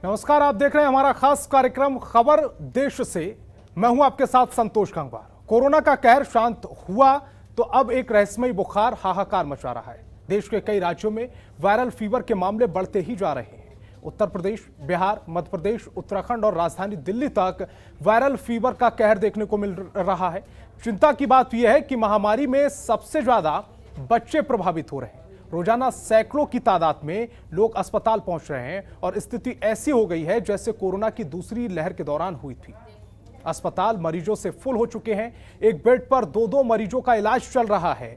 नमस्कार, आप देख रहे हैं हमारा खास कार्यक्रम खबर देश से। मैं हूं आपके साथ संतोष गंगवार। कोरोना का कहर शांत हुआ तो अब एक रहस्यमयी बुखार हाहाकार मचा रहा है। देश के कई राज्यों में वायरल फीवर के मामले बढ़ते ही जा रहे हैं। उत्तर प्रदेश, बिहार, मध्य प्रदेश, उत्तराखंड और राजधानी दिल्ली तक वायरल फीवर का कहर देखने को मिल रहा है। चिंता की बात यह है कि महामारी में सबसे ज्यादा बच्चे प्रभावित हो रहे हैं। रोजाना सैकड़ों की तादाद में लोग अस्पताल पहुंच रहे हैं और स्थिति ऐसी हो गई है जैसे कोरोना की दूसरी लहर के दौरान हुई थी। अस्पताल मरीजों से फुल हो चुके हैं। एक बेड पर दो मरीजों का इलाज चल रहा है।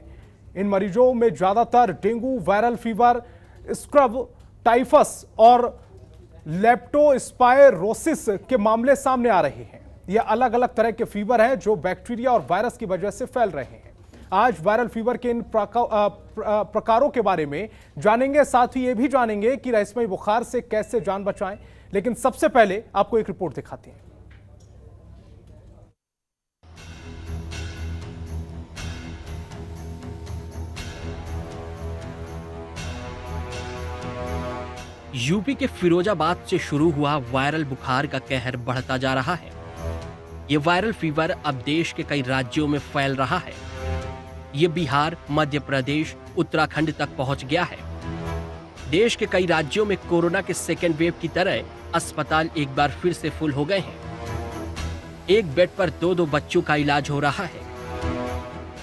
इन मरीजों में ज्यादातर dengue, viral fever, scrub, typhus और लेप्टोस्पाइरोसिस के मामले सामने आ रहे हैं। ये अलग अलग तरह के फीवर हैं जो बैक्टीरिया और वायरस की वजह से फैल रहे हैं। आज वायरल फीवर के इन प्रकारों के बारे में जानेंगे, साथ ही ये भी जानेंगे कि रहस्यमयी बुखार से कैसे जान बचाएं। लेकिन सबसे पहले आपको एक रिपोर्ट दिखाते हैं। यूपी के फिरोजाबाद से शुरू हुआ वायरल बुखार का कहर बढ़ता जा रहा है। ये वायरल फीवर अब देश के कई राज्यों में फैल रहा है। ये बिहार, मध्य प्रदेश, उत्तराखंड तक पहुंच गया है। देश के कई राज्यों में कोरोना के सेकेंड वेव की तरह अस्पताल एक बार फिर से फुल हो गए हैं। एक बेड पर दो बच्चों का इलाज हो रहा है।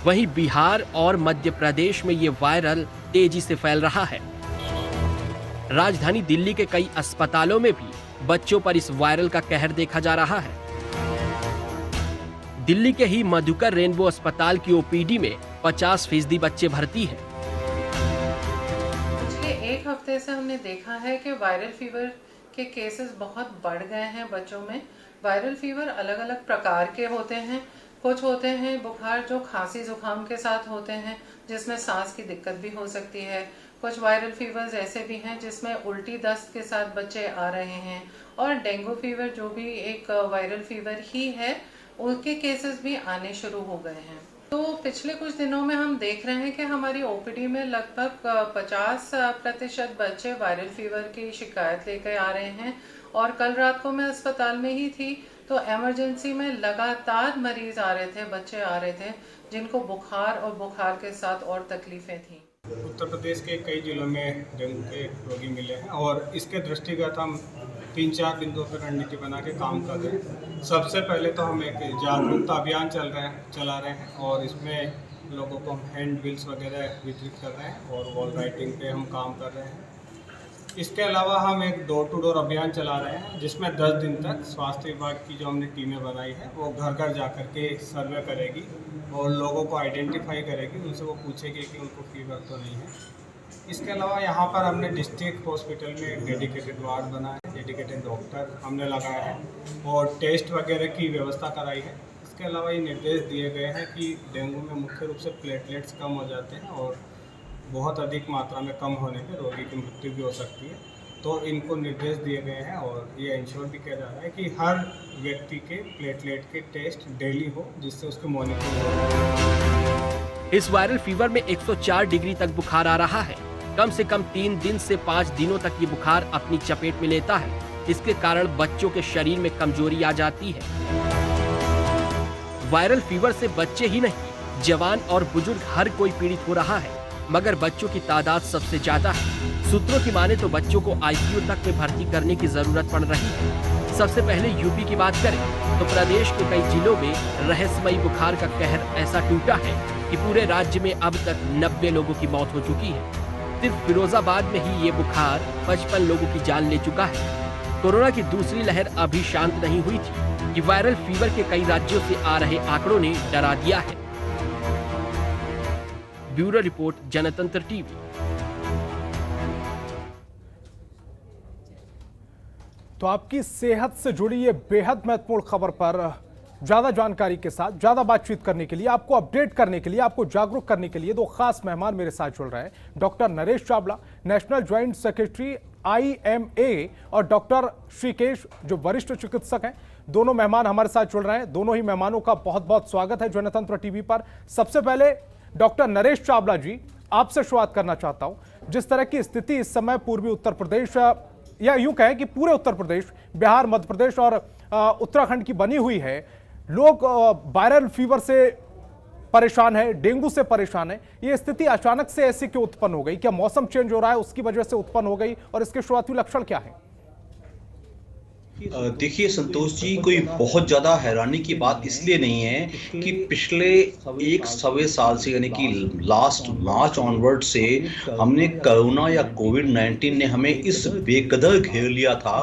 वहीं बिहार और मध्य प्रदेश में ये वायरल तेजी से फैल रहा है। राजधानी दिल्ली के कई अस्पतालों में भी बच्चों पर इस वायरल का कहर देखा जा रहा है। दिल्ली के ही मधुकर रेनबो अस्पताल की ओपीडी में 50% बच्चे भर्ती हैं। पिछले एक हफ्ते से हमने देखा है कि वायरल फीवर के केसेस बहुत बढ़ गए हैं बच्चों में। वायरल फीवर अलग अलग प्रकार के होते हैं। कुछ होते हैं बुखार जो खांसी जुकाम के साथ होते हैं, जिसमें सांस की दिक्कत भी हो सकती है। कुछ वायरल फीवर्स ऐसे भी हैं जिसमें उल्टी दस्त के साथ बच्चे आ रहे हैं। और डेंगू फीवर जो भी एक वायरल फीवर ही है, उनके केसेस भी आने शुरू हो गए हैं। तो पिछले कुछ दिनों में हम देख रहे हैं कि हमारी ओपीडी में लगभग 50% बच्चे वायरल फीवर की शिकायत लेकर आ रहे हैं। और कल रात को मैं अस्पताल में ही थी तो इमरजेंसी में लगातार मरीज आ रहे थे, बच्चे आ रहे थे जिनको बुखार और बुखार के साथ और तकलीफें थी। उत्तर प्रदेश के कई जिलों में डेंगू के रोगी मिले हैं और इसके दृष्टिगत हम 3-4 बिंदुओं पर रणनीति बना के काम कर रहे हैं। सबसे पहले तो हम एक जागरूकता अभियान चला रहे हैं और इसमें लोगों को हम हैंड बिल्स वगैरह वितरित कर रहे हैं और वॉल राइटिंग पे हम काम कर रहे हैं। इसके अलावा हम एक डोर टू डोर अभियान चला रहे हैं जिसमें 10 दिन तक स्वास्थ्य विभाग की जो हमने टीमें बनाई है वो घर घर जा कर के सर्वे करेगी और लोगों को आइडेंटिफाई करेगी, उनसे वो पूछेगी कि उनको फीवर तो नहीं है। इसके अलावा यहाँ पर हमने डिस्ट्रिक्ट हॉस्पिटल में एक डेडिकेटेड वार्ड बनाया है, डेडिकेटेड डॉक्टर हमने लगाया है और टेस्ट वगैरह की व्यवस्था कराई है। इसके अलावा ये निर्देश दिए गए हैं कि डेंगू में मुख्य रूप से प्लेटलेट्स कम हो जाते हैं और बहुत अधिक मात्रा में कम होने पर रोगी की मृत्यु भी हो सकती है। तो इनको निर्देश दिए गए हैं और ये इंश्योर भी किया जा रहा है कि हर व्यक्ति के प्लेटलेट के टेस्ट डेली हो, जिससे उसकी मॉनिटरिंग हो। इस वायरल फीवर में 104 डिग्री तक बुखार आ रहा है। कम से कम 3 दिन से 5 दिनों तक ये बुखार अपनी चपेट में लेता है। इसके कारण बच्चों के शरीर में कमजोरी आ जाती है। वायरल फीवर से बच्चे ही नहीं, जवान और बुजुर्ग हर कोई पीड़ित हो रहा है, मगर बच्चों की तादाद सबसे ज्यादा है। सूत्रों की माने तो बच्चों को आईसीयू तक में भर्ती करने की जरूरत पड़ रही है। सबसे पहले यूपी की बात करें तो प्रदेश के कई जिलों में रहस्यमयी बुखार का कहर ऐसा टूटा है कि पूरे राज्य में अब तक 90 लोगों की मौत हो चुकी है। सिर्फ फिरोजाबाद में ही ये बुखार 55 लोगों की जान ले चुका है। कोरोना की दूसरी लहर अभी शांत नहीं हुई थी कि वायरल फीवर के कई राज्यों से आ रहे आंकड़ों ने डरा दिया है। ब्यूरो रिपोर्ट, जनतंत्र टीवी। तो आपकी सेहत से जुड़ी ये बेहद महत्वपूर्ण खबर पर ज्यादा जानकारी के साथ, ज्यादा बातचीत करने के लिए, आपको अपडेट करने के लिए, आपको जागरूक करने के लिए 2 खास मेहमान मेरे साथ जुड़ रहे हैं। Doctor Naresh Chawla, national joint secretary IMA, और डॉक्टर श्रीकेश, जो वरिष्ठ चिकित्सक हैं। दोनों मेहमान हमारे साथ जुड़ रहे हैं। दोनों ही मेहमानों का बहुत बहुत स्वागत है जनतंत्र टीवी पर। सबसे पहले डॉक्टर नरेश चावला जी, आपसे शुरुआत करना चाहता हूं। जिस तरह की स्थिति इस समय पूर्वी उत्तर प्रदेश या यूं कहें कि पूरे उत्तर प्रदेश, बिहार, मध्य प्रदेश और उत्तराखंड की बनी हुई है। लोग वायरल फीवर से परेशान है, डेंगू से परेशान है। ये स्थिति अचानक से ऐसी क्यों उत्पन्न हो गई? क्या मौसम चेंज हो रहा है उसकी वजह से उत्पन्न हो गई, और इसके शुरुआती लक्षण क्या है? देखिए संतोष जी, कोई बहुत ज़्यादा हैरानी की बात इसलिए नहीं है कि पिछले एक सवे साल से, यानी कि लास्ट मार्च ऑनवर्ड से हमने कोरोना या कोविड-19 ने हमें इस बेकदर घेर लिया था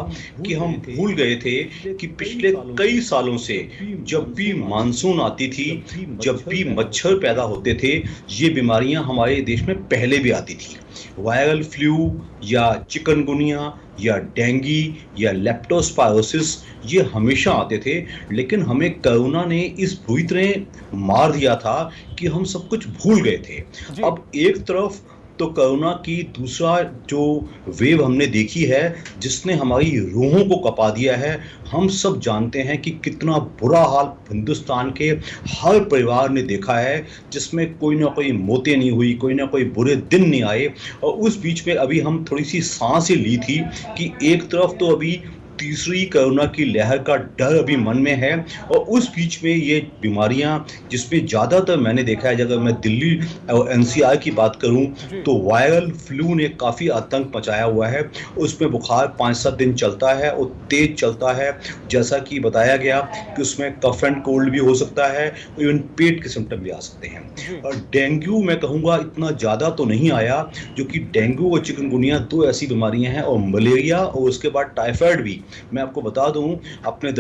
कि हम भूल गए थे कि पिछले कई सालों से जब भी मानसून आती थी, जब भी मच्छर पैदा होते थे, ये बीमारियां हमारे देश में पहले भी आती थी। वायरल फ्लू या चिकनगुनिया या डेंगी या लेप्टोस्पायरोसिस, ये हमेशा आते थे, लेकिन हमें कोरोना ने इस बुरी तरह मार दिया था कि हम सब कुछ भूल गए थे। अब एक तरफ तो कोरोना की दूसरा जो वेव हमने देखी है, जिसने हमारी रूहों को कपा दिया है। हम सब जानते हैं कि कितना बुरा हाल हिंदुस्तान के हर परिवार ने देखा है, जिसमें कोई ना कोई मौतें नहीं हुई, कोई ना कोई बुरे दिन नहीं आए। और उस बीच में अभी हम थोड़ी सी सांसें ली थी कि एक तरफ तो अभी तीसरी कोरोना की लहर का डर अभी मन में है, और उस बीच में ये बीमारियां, जिसमें ज़्यादातर मैंने देखा है, अगर मैं दिल्ली और एनसीआर की बात करूं तो वायरल फ्लू ने काफ़ी आतंक मचाया हुआ है। उसमें बुखार 5-7 दिन चलता है और तेज चलता है, जैसा कि बताया गया कि उसमें कफ एंड कोल्ड भी हो सकता है, इवन पेट के सिम्टम भी आ सकते हैं। और डेंगू मैं कहूँगा इतना ज़्यादा तो नहीं आया, जो कि डेंगू और चिकनगुनिया 2 ऐसी बीमारियाँ हैं, और मलेरिया और उसके बाद टाइफाइड भी। मैं आपको बता दूं आपके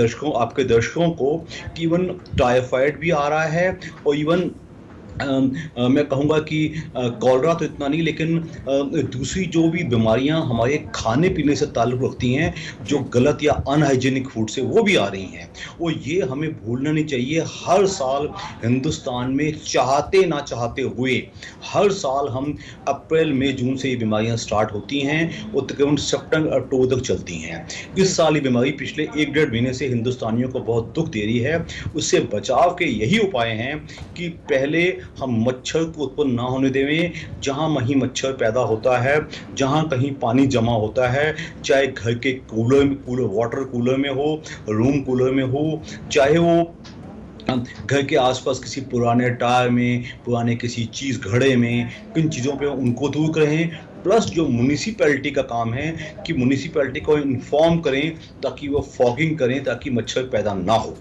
दर्शकों को कि इवन टाइफाइड भी आ रहा है, और इवन मैं कहूँगा कि कॉलरा तो इतना नहीं, लेकिन दूसरी जो भी बीमारियां हमारे खाने पीने से ताल्लुक़ रखती हैं, जो गलत या अनहाइजीनिक फूड से, वो भी आ रही हैं। और ये हमें भूलना नहीं चाहिए। हर साल हिंदुस्तान में चाहते ना चाहते हुए हर साल हम अप्रैल मई जून से ये बीमारियां स्टार्ट होती हैं और तकरीबन सितंबर अक्टूबर तक चलती हैं। इस साल ये बीमारी पिछले 1-1.5 महीने से हिंदुस्तानियों को बहुत दुख दे रही है। उससे बचाव के यही उपाय हैं कि पहले हम मच्छर को उत्पन्न ना होने देवें। जहां वहीं मच्छर पैदा होता है, जहां कहीं पानी जमा होता है, चाहे घर के वाटर कूलर में हो, रूम कूलर में हो, चाहे वो घर के आसपास किसी पुराने टायर में, पुराने किसी चीज़ घड़े में, किन चीज़ों पे उनको दूर करें। प्लस जो म्युनिसिपैलिटी का काम है कि म्युनिसिपैलिटी को इन्फॉर्म करें ताकि वो फॉगिंग करें, ताकि मच्छर पैदा ना हो।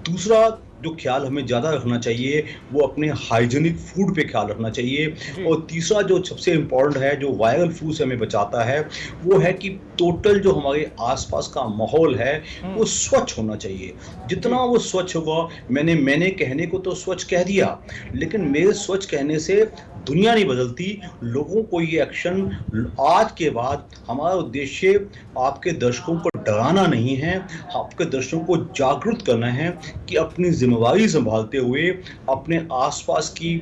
दूसरा जो ख्याल हमें ज़्यादा रखना चाहिए वो अपने हाइजीनिक फूड पे ख्याल रखना चाहिए। और तीसरा जो सबसे इम्पोर्टेंट है, जो वायरल फ्लू से हमें बचाता है, वो है कि टोटल जो हमारे आसपास का माहौल है वो स्वच्छ होना चाहिए। जितना वो स्वच्छ होगा, मैंने कहने को तो स्वच्छ कह दिया, लेकिन मेरे स्वच्छ कहने से दुनिया नहीं बदलती। लोगों को ये एक्शन आज के बाद, हमारा उद्देश्य आपके दर्शकों को डराना नहीं है, आपके दर्शकों को जागरूक करना है कि अपनी जिम्मेवारी संभालते हुए अपने आसपास की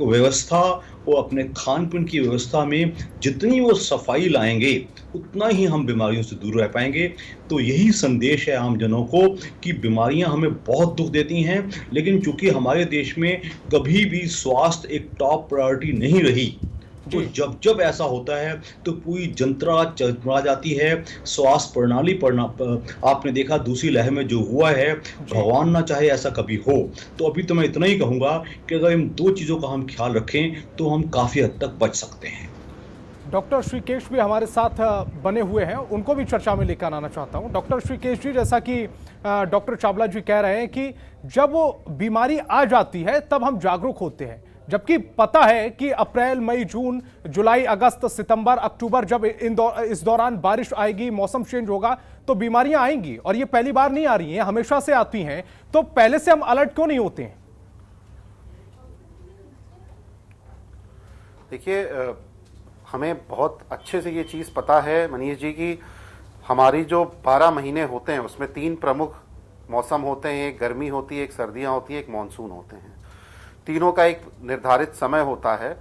व्यवस्था और अपने खान पीन की व्यवस्था में जितनी वो सफाई लाएंगे, उतना ही हम बीमारियों से दूर रह पाएंगे। तो यही संदेश है आम जनों को कि बीमारियां हमें बहुत दुख देती हैं, लेकिन चूंकि हमारे देश में कभी भी स्वास्थ्य एक टॉप प्रायोरिटी नहीं रही, तो जब जब ऐसा होता है तो पूरी जनता चरमरा जाती है। स्वास्थ्य प्रणाली आपने देखा दूसरी लहर में जो हुआ है, भगवान ना चाहे ऐसा कभी हो। तो अभी तो मैं इतना ही कहूँगा कि अगर इन 2 चीज़ों का हम ख्याल रखें तो हम काफ़ी हद तक बच सकते हैं। डॉक्टर श्रीकेश भी हमारे साथ बने हुए हैं, उनको भी चर्चा में लेकर आना चाहता हूं। डॉक्टर श्रीकेश जी, जैसा कि डॉक्टर चावला जी कह रहे हैं कि जब वो बीमारी आ जाती है तब हम जागरूक होते हैं, जबकि पता है कि अप्रैल मई जून जुलाई अगस्त सितंबर अक्टूबर जब इस दौरान बारिश आएगी, मौसम चेंज होगा, तो बीमारियां आएंगी। और ये पहली बार नहीं आ रही हैं, हमेशा से आती हैं। तो पहले से हम अलर्ट क्यों नहीं होते हैं? देखिए, हमें बहुत अच्छे से ये चीज़ पता है मनीष जी की हमारी जो 12 महीने होते हैं उसमें 3 प्रमुख मौसम होते हैं। एक गर्मी होती है, एक सर्दियां होती है, एक मानसून होते हैं। तीनों का एक निर्धारित समय होता है,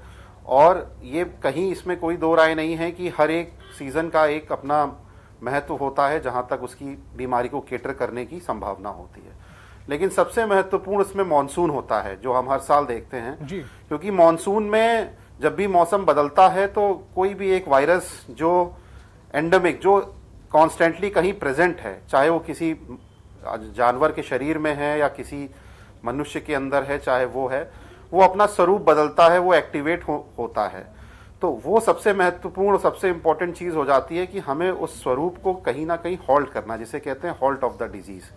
और ये कहीं इसमें कोई दो राय नहीं है कि हर एक सीज़न का एक अपना महत्व होता है जहाँ तक उसकी बीमारी को केटर करने की संभावना होती है। लेकिन सबसे महत्वपूर्ण इसमें मानसून होता है, जो हम हर साल देखते हैं जी। क्योंकि मानसून में जब भी मौसम बदलता है तो कोई भी एक वायरस जो एंडेमिक, जो कॉन्स्टेंटली कहीं प्रेजेंट है, चाहे वो किसी जानवर के शरीर में है या किसी मनुष्य के अंदर है, चाहे वो है, वो अपना स्वरूप बदलता है, वो एक्टिवेट होता है। तो वो सबसे महत्वपूर्ण, सबसे इंपॉर्टेंट चीज हो जाती है कि हमें उस स्वरूप को कहीं ना कहीं हॉल्ट करना, जिसे कहते हैं हॉल्ट ऑफ द डिजीज।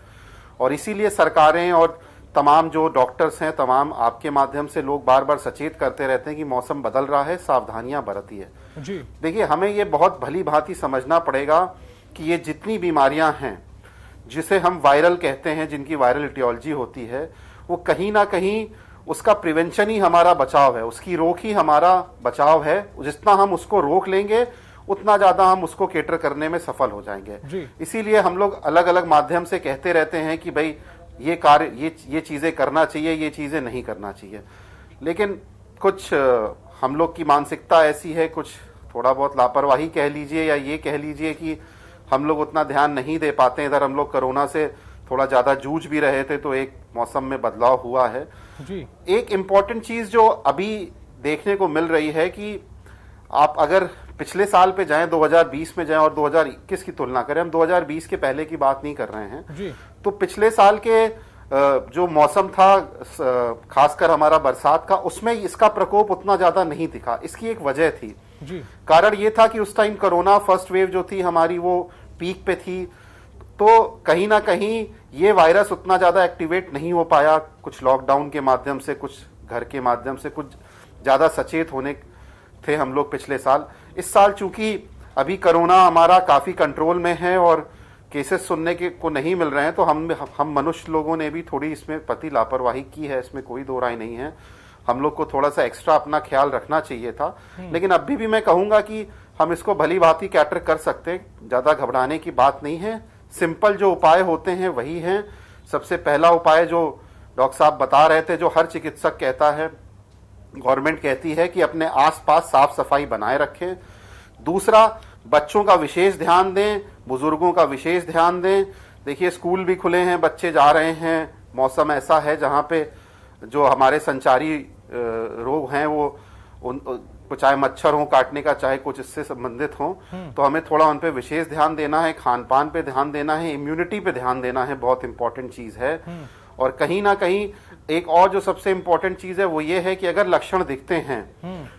और इसीलिए सरकारें और तमाम जो डॉक्टर्स हैं, तमाम आपके माध्यम से लोग बार बार सचेत करते रहते हैं कि मौसम बदल रहा है, सावधानियां बरतिए। जी देखिए, हमें ये बहुत भली भांति समझना पड़ेगा कि ये जितनी बीमारियां हैं जिसे हम वायरल कहते हैं, जिनकी वायरल इटियोलॉजी होती है, वो कहीं ना कहीं उसका प्रिवेंशन ही हमारा बचाव है, उसकी रोक ही हमारा बचाव है। जितना हम उसको रोक लेंगे उतना ज्यादा हम उसको केटर करने में सफल हो जाएंगे। इसीलिए हम लोग अलग अलग माध्यम से कहते रहते हैं कि भाई ये कार्य, ये चीजें करना चाहिए, ये चीजें नहीं करना चाहिए। लेकिन कुछ हम लोग की मानसिकता ऐसी है, कुछ थोड़ा बहुत लापरवाही कह लीजिए या ये कह लीजिए कि हम लोग उतना ध्यान नहीं दे पाते। इधर हम लोग कोरोना से थोड़ा ज्यादा जूझ भी रहे थे, तो एक मौसम में बदलाव हुआ है। जी एक इम्पॉर्टेंट चीज जो अभी देखने को मिल रही है कि आप अगर पिछले साल पे जाएं, 2020 में जाएं और 2021 की तुलना करें, हम 2020 के पहले की बात नहीं कर रहे हैं जी। तो पिछले साल के जो मौसम था, खासकर हमारा बरसात का, उसमें इसका प्रकोप उतना ज्यादा नहीं दिखा। इसकी एक वजह थी जी। कारण ये था कि उस टाइम कोरोना फर्स्ट वेव जो थी हमारी, वो पीक पे थी, तो कहीं ना कहीं ये वायरस उतना ज्यादा एक्टिवेट नहीं हो पाया। कुछ लॉकडाउन के माध्यम से, कुछ घर के माध्यम से, कुछ ज्यादा सचेत होने थे हम लोग पिछले साल। इस साल चूंकि अभी कोरोना हमारा काफी कंट्रोल में है और केसेस सुनने के को नहीं मिल रहे हैं, तो हम मनुष्य लोगों ने भी थोड़ी इसमें प्रति लापरवाही की है, इसमें कोई दो राय नहीं है। हम लोग को थोड़ा सा एक्स्ट्रा अपना ख्याल रखना चाहिए था। लेकिन अभी भी मैं कहूंगा कि हम इसको भली भांति कैटर कर सकते हैं, ज्यादा घबराने की बात नहीं है। सिंपल जो उपाय होते हैं वही हैं। सबसे पहला उपाय जो डॉक्टर साहब बता रहे थे, जो हर चिकित्सक कहता है, गवर्नमेंट कहती है कि अपने आसपास साफ सफाई बनाए रखें। दूसरा, बच्चों का विशेष ध्यान दें, बुजुर्गों का विशेष ध्यान दें। देखिए, स्कूल भी खुले हैं, बच्चे जा रहे हैं, मौसम ऐसा है जहां पे जो हमारे संचारी रोग हैं वो चाहे मच्छर हो काटने का, चाहे कुछ इससे संबंधित हो, तो हमें थोड़ा उन पे विशेष ध्यान देना है, खान पान पे ध्यान देना है, इम्यूनिटी पे ध्यान देना है, बहुत इंपॉर्टेंट चीज है। और कहीं ना कहीं एक और जो सबसे इंपॉर्टेंट चीज है वो ये है कि अगर लक्षण दिखते हैं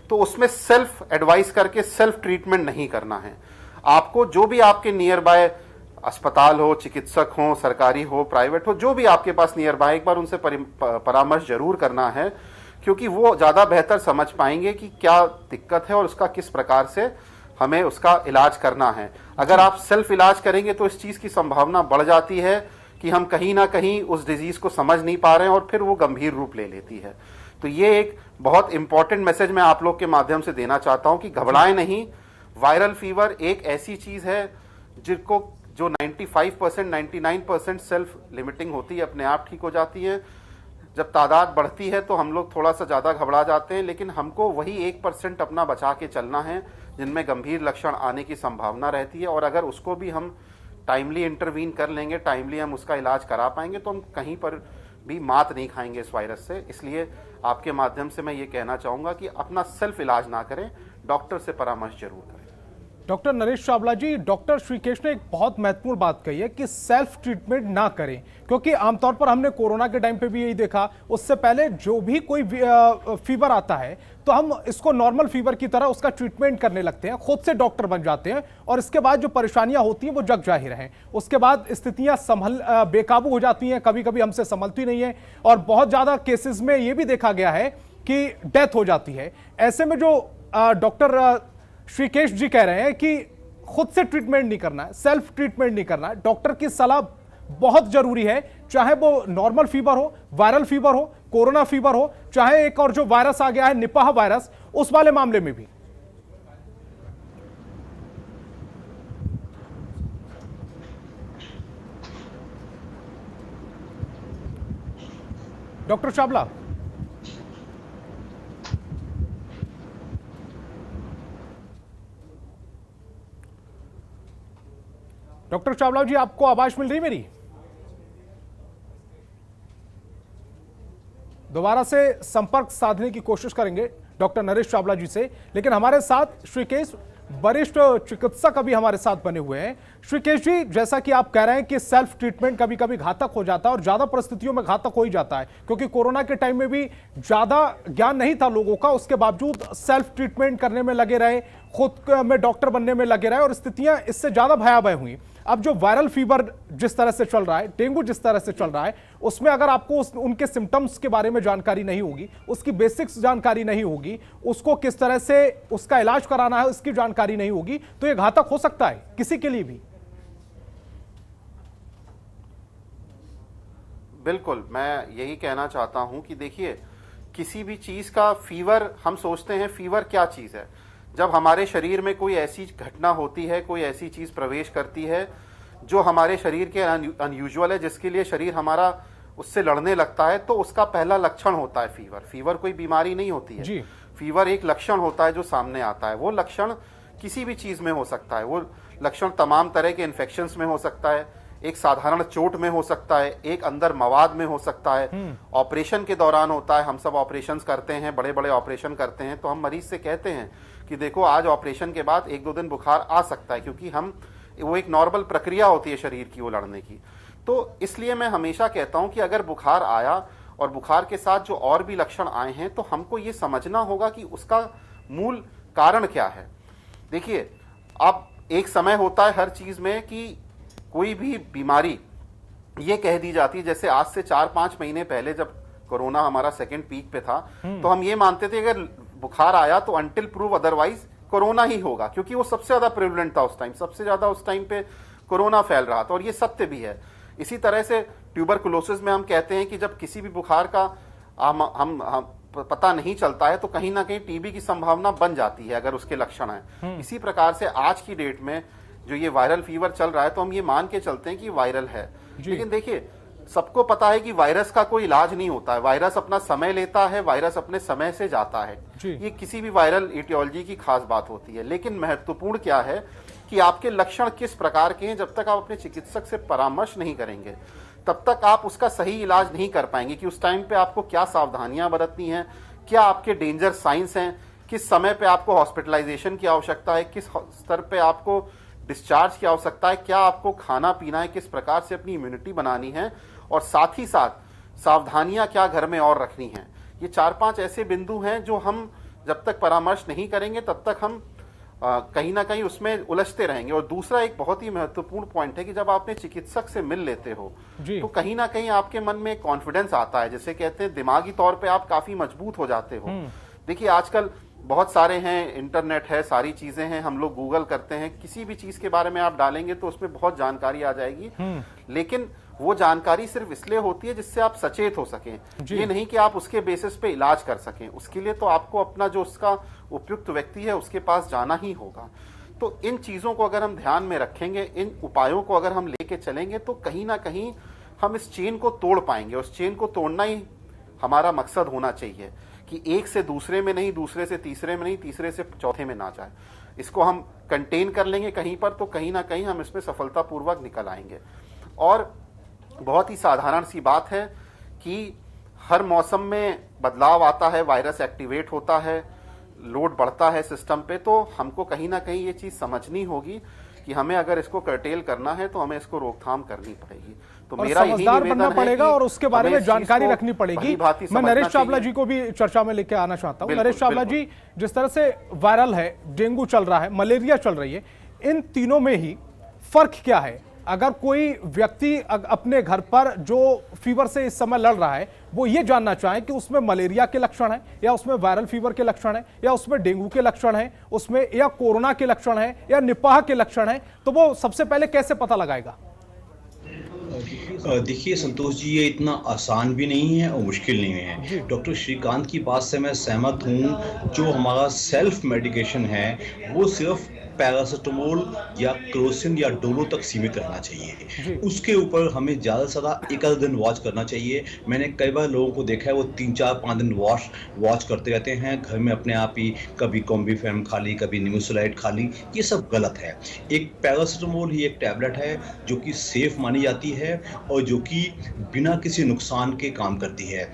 तो उसमें सेल्फ एडवाइस करके सेल्फ ट्रीटमेंट नहीं करना है। आपको जो भी आपके नियर बाय अस्पताल हो, चिकित्सक हो, सरकारी हो, प्राइवेट हो, जो भी आपके पास नियर बाय, एक बार उनसे परामर्श जरूर करना है, क्योंकि वो ज्यादा बेहतर समझ पाएंगे कि क्या दिक्कत है और उसका किस प्रकार से हमें उसका इलाज करना है। अगर आप सेल्फ इलाज करेंगे तो इस चीज की संभावना बढ़ जाती है कि हम कहीं ना कहीं उस डिजीज को समझ नहीं पा रहे हैं और फिर वो गंभीर रूप ले लेती है। तो ये एक बहुत इंपॉर्टेंट मैसेज मैं आप लोग के माध्यम से देना चाहता हूं कि घबराएं नहीं। वायरल फीवर एक ऐसी चीज है जो 95%, 99% सेल्फ लिमिटिंग होती है, अपने आप ठीक हो जाती है। जब तादाद बढ़ती है तो हम लोग थोड़ा सा ज्यादा घबरा जाते हैं, लेकिन हमको वही 1% अपना बचा के चलना है जिनमें गंभीर लक्षण आने की संभावना रहती है। और अगर उसको भी हम टाइमली इंटरवीन कर लेंगे, टाइमली हम उसका इलाज करा पाएंगे, तो हम कहीं पर भी मात नहीं खाएंगे इस वायरस से। इसलिए आपके माध्यम से मैं ये कहना चाहूंगा कि अपना सेल्फ इलाज ना करें, डॉक्टर से परामर्श जरूर करें। डॉक्टर नरेश चावला जी, डॉक्टर श्रीकेश ने एक बहुत महत्वपूर्ण बात कही है कि सेल्फ ट्रीटमेंट ना करें, क्योंकि आमतौर पर हमने कोरोना के टाइम पे भी यही देखा। उससे पहले जो भी कोई फीवर आता है तो हम इसको नॉर्मल फीवर की तरह उसका ट्रीटमेंट करने लगते हैं, खुद से डॉक्टर बन जाते हैं, और इसके बाद जो परेशानियां होती हैं वो जग जाहिर हैं। उसके बाद स्थितियां बेकाबू हो जाती हैं, कभी कभी हमसे संभलती नहीं है, और बहुत ज्यादा केसेस में ये भी देखा गया है कि डेथ हो जाती है। ऐसे में जो डॉक्टर श्रीकेश जी कह रहे हैं कि खुद से ट्रीटमेंट नहीं करना है, सेल्फ ट्रीटमेंट नहीं करना है, डॉक्टर की सलाह बहुत जरूरी है, चाहे वो नॉर्मल फीवर हो, वायरल फीवर हो, कोरोना फीवर हो, चाहे एक और जो वायरस आ गया है निपाह वायरस, उस वाले मामले में भी। डॉक्टर चावला, डॉक्टर चावला जी, आपको आवाज मिल रही मेरी? दोबारा से संपर्क साधने की कोशिश करेंगे डॉक्टर नरेश चावला जी से, लेकिन हमारे साथ श्रीकेश वरिष्ठ चिकित्सक अभी हमारे साथ बने हुए हैं। श्रीकेश जी, जैसा कि आप कह रहे हैं कि सेल्फ ट्रीटमेंट कभी कभी घातक हो जाता है और ज्यादा परिस्थितियों में घातक हो ही जाता है, क्योंकि कोरोना के टाइम में भी ज्यादा ज्ञान नहीं था लोगों का, उसके बावजूद सेल्फ ट्रीटमेंट करने में लगे रहे, खुद में डॉक्टर बनने में लगे रहे और स्थितियां इससे ज्यादा भयावह हुई। अब जो वायरल फीवर जिस तरह से चल रहा है, डेंगू जिस तरह से चल रहा है, उसमें अगर आपको उनके सिम्टम्स के बारे में जानकारी नहीं होगी, उसकी बेसिक्स जानकारी नहीं होगी, उसको किस तरह से उसका इलाज कराना है उसकी जानकारी नहीं होगी, तो यह घातक हो सकता है किसी के लिए भी। बिल्कुल, मैं यही कहना चाहता हूं कि देखिए, किसी भी चीज का फीवर, हम सोचते हैं फीवर क्या चीज है। जब हमारे शरीर में कोई ऐसी घटना होती है, कोई ऐसी चीज प्रवेश करती है जो हमारे शरीर के अनयूजुअल है, जिसके लिए शरीर हमारा उससे लड़ने लगता है, तो उसका पहला लक्षण होता है फीवर। फीवर कोई बीमारी नहीं होती है जी। फीवर एक लक्षण होता है जो सामने आता है। वो लक्षण किसी भी चीज में हो सकता है, वो लक्षण तमाम तरह के इन्फेक्शंस में हो सकता है, एक साधारण चोट में हो सकता है, एक अंदर मवाद में हो सकता है, ऑपरेशन के दौरान होता है। हम सब ऑपरेशंस करते हैं, बड़े बड़े ऑपरेशन करते हैं, तो हम मरीज से कहते हैं कि देखो आज ऑपरेशन के बाद 1-2 दिन बुखार आ सकता है, क्योंकि वो एक नॉर्मल प्रक्रिया होती है शरीर की वो लड़ने की। तो इसलिए मैं हमेशा कहता हूं कि अगर बुखार आया और बुखार के साथ जो और भी लक्षण आए हैं, तो हमको ये समझना होगा कि उसका मूल कारण क्या है। देखिए, अब एक समय होता है हर चीज में कि कोई भी बीमारी ये कह दी जाती है, जैसे आज से 4-5 महीने पहले जब कोरोना हमारा सेकंड पीक पे था, तो हम ये मानते थे अगर बुखार आया तो अनटिल प्रूव अदरवाइज कोरोना ही होगा, क्योंकि वो सबसे ज्यादा प्रेवलेंट था उस टाइम, सबसे ज्यादा उस टाइम पे कोरोना फैल रहा था, और ये सत्य भी है। इसी तरह से ट्यूबरकुलोसिस में हम कहते हैं कि जब किसी भी बुखार का हम पता नहीं चलता है, तो कहीं ना कहीं टीबी की संभावना बन जाती है अगर उसके लक्षण है। इसी प्रकार से आज की डेट में जो ये वायरल फीवर चल रहा है, तो हम ये मान के चलते हैं कि वायरल है। लेकिन देखिए, सबको पता है कि वायरस का कोई इलाज नहीं होता है, वायरस अपना समय लेता है, वायरस अपने समय से जाता है। ये किसी भी वायरल एटियोलॉजी की खास बात होती है। लेकिन महत्वपूर्ण क्या है कि आपके लक्षण किस प्रकार के हैं। जब तक आप अपने चिकित्सक से परामर्श नहीं करेंगे, तब तक आप उसका सही इलाज नहीं कर पाएंगे कि उस टाइम पे आपको क्या सावधानियां बरतनी है, क्या आपके डेंजर साइंस हैं, किस समय पे आपको हॉस्पिटलाइजेशन की आवश्यकता है, किस स्तर पे आपको डिस्चार्ज की आवश्यकता है, क्या आपको खाना पीना है, किस प्रकार से अपनी इम्यूनिटी बनानी है, और साथ ही साथ सावधानियां क्या घर में और रखनी है। ये 4-5 ऐसे बिंदु हैं जो हम जब तक परामर्श नहीं करेंगे, तब तक हम कहीं ना कहीं उसमें उलझते रहेंगे। और दूसरा एक बहुत ही महत्वपूर्ण पॉइंट है कि जब आप अपने चिकित्सक से मिल लेते हो, तो कहीं ना कहीं आपके मन में कॉन्फिडेंस आता है, जिसे कहते हैं दिमागी तौर पे आप काफी मजबूत हो जाते हो। देखिए, आजकल बहुत सारे हैं, इंटरनेट है, सारी चीजें हैं, हम लोग गूगल करते हैं, किसी भी चीज के बारे में आप डालेंगे तो उसमें बहुत जानकारी आ जाएगी। लेकिन वो जानकारी सिर्फ इसलिए होती है जिससे आप सचेत हो सकें, ये नहीं कि आप उसके बेसिस पे इलाज कर सकें। उसके लिए तो आपको अपना जो उसका उपयुक्त व्यक्ति है उसके पास जाना ही होगा। तो इन चीजों को अगर हम ध्यान में रखेंगे, इन उपायों को अगर हम लेके चलेंगे, तो कहीं ना कहीं हम इस चेन को तोड़ पाएंगे। उस चेन को तोड़ना ही हमारा मकसद होना चाहिए कि एक से दूसरे में नहीं, दूसरे से तीसरे में नहीं, तीसरे से चौथे में ना जाए। इसको हम कंटेन कर लेंगे कहीं पर, तो कहीं ना कहीं हम इसमें सफलतापूर्वक निकल आएंगे। और बहुत ही साधारण सी बात है कि हर मौसम में बदलाव आता है, वायरस एक्टिवेट होता है, लोड बढ़ता है सिस्टम पे, तो हमको कहीं ना कहीं ये चीज समझनी होगी कि हमें अगर इसको कर्टेल करना है तो हमें इसको रोकथाम करनी पड़ेगी। तो मेरा यही समझदार निवेदन बनना है पड़ेगा और उसके बारे में जानकारी रखनी पड़ेगी। भली-भांति मैं नरेश समझना चावला चाहिए। जी को भी चर्चा में लेके आना चाहता हूँ। बिल्कुल, नरेश चावला बिल्कुल। जी, जिस तरह से वायरल है, डेंगू चल रहा है, मलेरिया चल रही है, इन तीनों में ही फर्क क्या है? अगर कोई व्यक्ति अपने घर पर जो फीवर से इस समय लड़ रहा है, वो ये जानना चाहे कि उसमें मलेरिया के लक्षण है, या उसमें वायरल फीवर के लक्षण है, या उसमें डेंगू के लक्षण है, उसमें या कोरोना के लक्षण है, या निपाह के लक्षण है, तो वो सबसे पहले कैसे पता लगाएगा? देखिए संतोष जी, ये इतना आसान भी नहीं है और मुश्किल नहीं है। डॉक्टर श्रीकांत की बात से मैं सहमत हूँ। जो हमारा सेल्फ मेडिकेशन है वो सिर्फ पैरासिटामोल या क्रोसिन या डोलो तक सीमित रहना चाहिए। उसके ऊपर हमें ज़्यादा से ज़्यादा एक आध दिन वॉच करना चाहिए। मैंने कई बार लोगों को देखा है वो 3-4-5 दिन वॉच करते रहते हैं घर में अपने आप ही, कभी कॉम्बीफेम खा ली, कभी निमेसुलाइड खा ली। ये सब गलत है। एक पैरासिटामोल ही एक टैबलेट है जो कि सेफ मानी जाती है और जो कि बिना किसी नुकसान के काम करती है।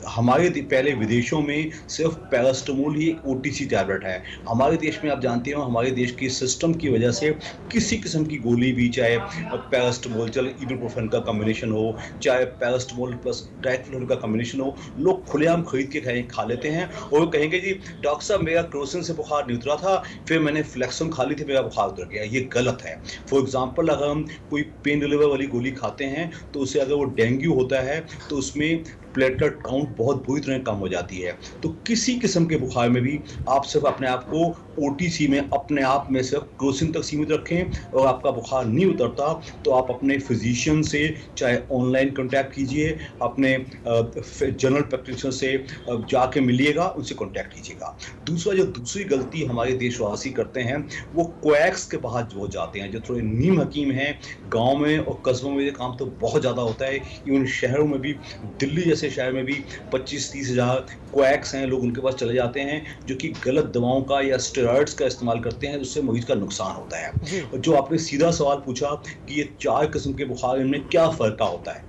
हमारे पहले विदेशों में सिर्फ पैरासिटामोल ही एक ओटीसी टैबलेट है। हमारे देश में आप जानते हो हमारे देश की सिस्टम की वजह से किसी किस्म की गोली भी, चाहे पैरासिटामोल चल इबुप्रोफेन का कॉम्बिनेशन हो, चाहे पैरासिटामोल प्लस डाइक्लोफिन का कॉम्बिनेशन हो, लोग खुलेआम खरीद के खा लेते हैं और वो कहेंगे जी डॉक्टर साहब मेरा क्रोसिन से बुखार नहीं उतरा था, फिर मैंने फ्लेक्सोन खा ली थी, मेरा बुखार उतर गया। ये गलत है। फॉर एग्जाम्पल अगर हम कोई पेन रिलीवर वाली गोली खाते हैं तो उससे अगर वो डेंगू होता है तो उसमें प्लेटलेट काउंट बहुत बुरी तरह कम हो जाती है। तो किसी किस्म के बुखार में भी आप सिर्फ अपने आप को ओटीसी में अपने आप में सिर्फ क्रोसिन तक सीमित रखें और आपका बुखार नहीं उतरता तो आप अपने फिजिशियन से चाहे ऑनलाइन कांटेक्ट कीजिए, अपने जनरल प्रैक्टिशनर से जाके मिलिएगा, उनसे कांटेक्ट कीजिएगा। दूसरी गलती हमारे देशवासी करते हैं वो क्वैक्स के पास जो जाते हैं, जो थोड़े नीम हकीम हैं। गाँव में और कस्बों में ये काम तो बहुत ज़्यादा होता है, इवन शहरों में भी, दिल्ली जैसे शहर में भी 25-30 हज़ार क्वैक्स हैं, लोग उनके पास चले जाते हैं जो कि गलत दवाओं का या स्टेरॉइड्स का इस्तेमाल करते हैं, जिससे मरीज का नुकसान होता है। और जो आपने सीधा सवाल पूछा कि ये 4 किस्म के बुखार, इनमें क्या फर्क होता है।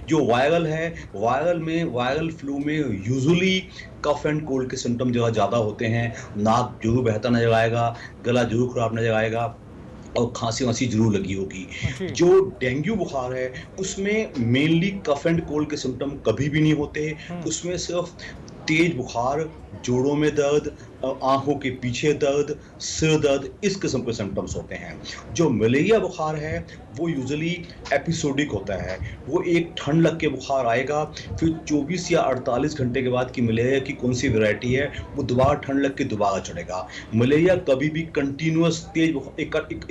जो वायरल है, वायरल फ्लू में यूजुअली कफ एंड कोल्ड के सिम्टम ज़्यादा होते हैं। नाक जरूर बहता नजर आएगा, गला जरूर खराब नजर आएगा और खांसी वांसी जरूर लगी होगी। जो डेंगू बुखार है उसमें मेनली कफ एंड कोल्ड के सिम्टम कभी भी नहीं होते। उसमें सिर्फ तेज बुखार, जोड़ों में दर्द, आंखों के पीछे दर्द, सिर दर्द, इस किस्म के सिम्टम्स होते हैं। जो मलेरिया बुखार है वो यूजुअली एपिसोडिक होता है। वो एक ठंड लग के बुखार आएगा, फिर 24 या 48 घंटे के बाद कि मलेरिया की कौन सी वैरायटी है वो दोबारा ठंड लग के दोबारा चढ़ेगा। मलेरिया कभी भी कंटिन्यूअस तेज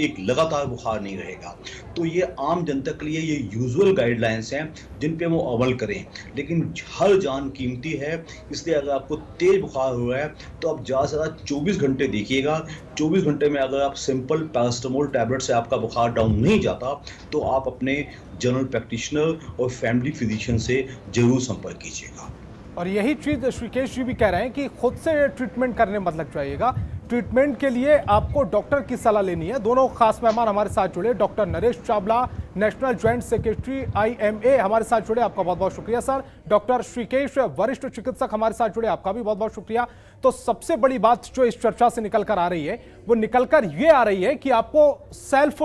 एक लगातार बुखार नहीं रहेगा। तो ये आम जनता के लिए ये यूजुअल गाइडलाइंस हैं जिन पे वो अमल करें, लेकिन हर जान कीमती है। इसलिए अगर आपको तेज बुखार हो रहा है तो आप ज़्यादा से ज़्यादा 24 घंटे देखिएगा। 24 घंटे में अगर आप सिंपल पैरासिटामोल टैबलेट से आपका बुखार डाउन नहीं जाता तो आप अपने जनरल प्रैक्टिशनर और फैमिली फिजिशियन से जरूर संपर्क कीजिएगा। और यही चीज श्रीकेश जी भी कह रहे हैं कि खुद से ट्रीटमेंट करने मत लग जाइएगा। ट्रीटमेंट के लिए आपको डॉक्टर की सलाह लेनी है। दोनों खास मेहमान हमारे साथ जुड़े, doctor Naresh Chawla, national joint secretary IMA, हमारे साथ जुड़े, आपका बहुत बहुत शुक्रिया सर। डॉक्टर श्रीकेश, वरिष्ठ चिकित्सक, हमारे साथ जुड़े, आपका भी बहुत बहुत शुक्रिया। तो सबसे बड़ी बात जो इस चर्चा से निकल कर आ रही है वो निकल कर ये आ रही है कि आपको सेल्फ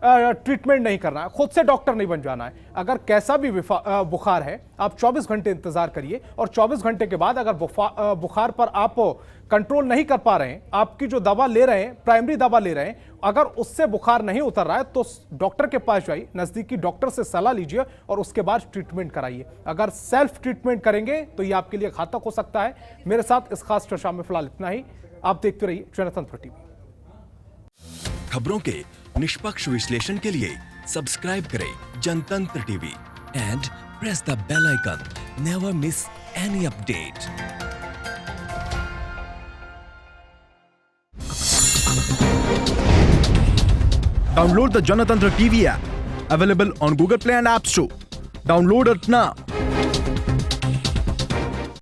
ट्रीटमेंट नहीं करना है, खुद से डॉक्टर नहीं बन जाना है। अगर कैसा भी बुखार है आप 24 घंटे इंतजार करिए और 24 घंटे के बाद अगर बुखार पर आप कंट्रोल नहीं कर पा रहे हैं, आपकी जो दवा ले रहे हैं, प्राइमरी दवा ले रहे हैं, अगर उससे बुखार नहीं उतर रहा है तो डॉक्टर के पास जाइए, नजदीकी डॉक्टर से सलाह लीजिए और उसके बाद ट्रीटमेंट कराइए। अगर सेल्फ ट्रीटमेंट करेंगे तो ये आपके लिए घातक हो सकता है। मेरे साथ इस खास चर्चा में फिलहाल इतना ही। आप देखते रहिए जनतंत्र टीवी। खबरों के निष्पक्ष विश्लेषण के लिए सब्सक्राइब करें Janatantra TV and press the bell icon. Never miss any update. Download the Janatantra TV app, available on Google Play and App Store. Download it now.